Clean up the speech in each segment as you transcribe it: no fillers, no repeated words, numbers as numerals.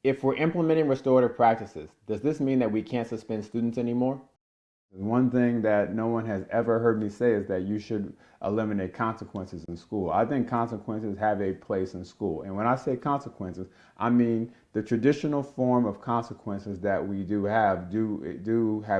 If we're implementing restorative practices, does this mean that we can't suspend students anymore? One thing that no one has ever heard me say is that you should eliminate consequences in school. I think consequences have a place in school. And when I say consequences, I mean the traditional form of consequences that we do have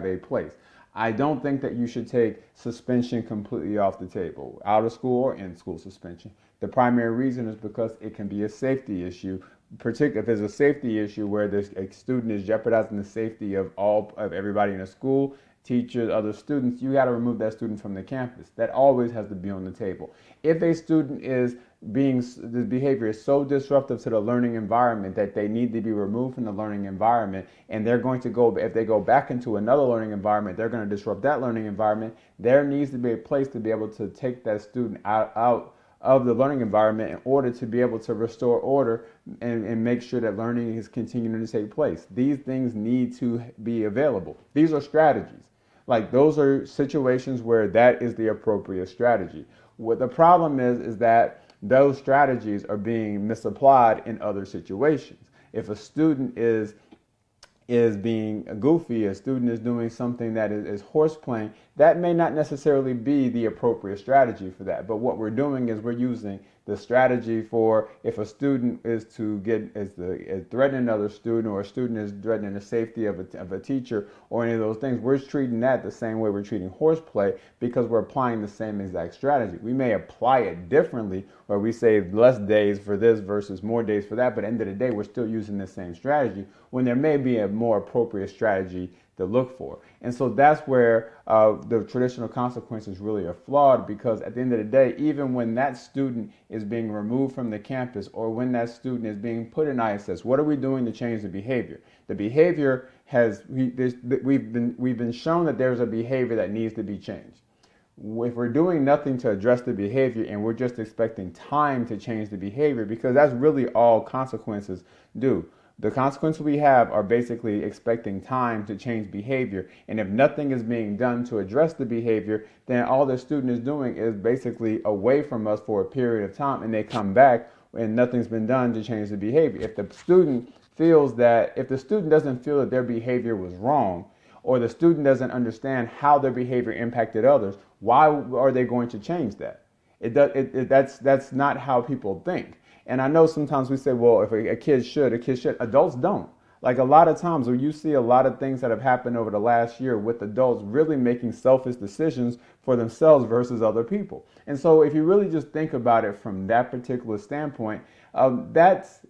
a place. I don't think that you should take suspension completely off the table, out of school or in school suspension. The primary reason is because it can be a safety issue, particularly if there's a safety issue where a student is jeopardizing the safety of everybody in the school, teachers, other students. You got to remove that student from the campus. That always has to be on the table. If a student is the behavior is so disruptive to the learning environment that they need to be removed from the learning environment, and they're going to go, if they go back into another learning environment, they're going to disrupt that learning environment. There needs to be a place to be able to take that student out of the learning environment in order to be able to restore order and make sure that learning is continuing to take place. These things need to be available. These are strategies. Like, those are situations where that is the appropriate strategy. What the problem is that those strategies are being misapplied in other situations. If a student is being goofy, a student is doing something that is horseplaying, that may not necessarily be the appropriate strategy for that. But what we're doing is we're using the strategy for if a student is threatening another student, or a student is threatening the safety of a teacher, or any of those things. We're treating that the same way we're treating horseplay, because we're applying the same exact strategy. We may apply it differently, where we say less days for this versus more days for that, but at the end of the day, we're still using the same strategy when there may be a more appropriate strategy to look for. And so that's where the traditional consequences really are flawed, because at the end of the day, even when that student is being removed from the campus, or when that student is being put in ISS, what are we doing to change the behavior? The behavior we've been shown that there's a behavior that needs to be changed. If we're doing nothing to address the behavior and we're just expecting time to change the behavior, because that's really all consequences do. The consequences we have are basically expecting time to change behavior. And if nothing is being done to address the behavior, then all the student is doing is basically away from us for a period of time, and they come back and nothing's been done to change the behavior. If the student doesn't feel that their behavior was wrong, or the student doesn't understand how their behavior impacted others, why are they going to change that? That's not how people think. And I know sometimes we say, well, if a kid should. Adults don't. Like, a lot of times when you see a lot of things that have happened over the last year with adults really making selfish decisions for themselves versus other people. And so if you really just think about it from that particular standpoint, that's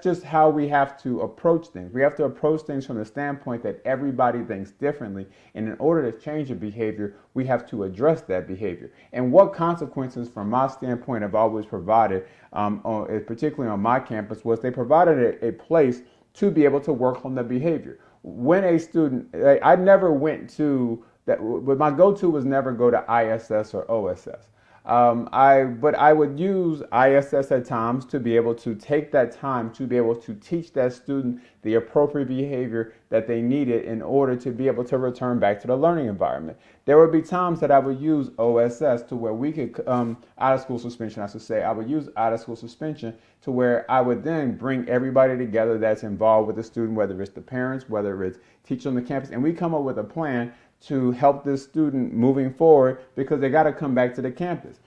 just how we have to approach things. We have to approach things from the standpoint that everybody thinks differently. And in order to change a behavior, we have to address that behavior. And what consequences, from my standpoint, have always provided, particularly on my campus, was they provided a place to be able to work on the behavior. When a student, I never went to that, but my go-to was never go to ISS or OSS. But I would use ISS at times to be able to take that time to be able to teach that student the appropriate behavior that they needed in order to be able to return back to the learning environment. There would be times that I would use OSS to where we could, out of school suspension, I should say, I would use out of school suspension to where I would then bring everybody together that's involved with the student, whether it's the parents, whether it's teachers on the campus, and we come up with a plan to help this student moving forward, because they got to come back to the campus.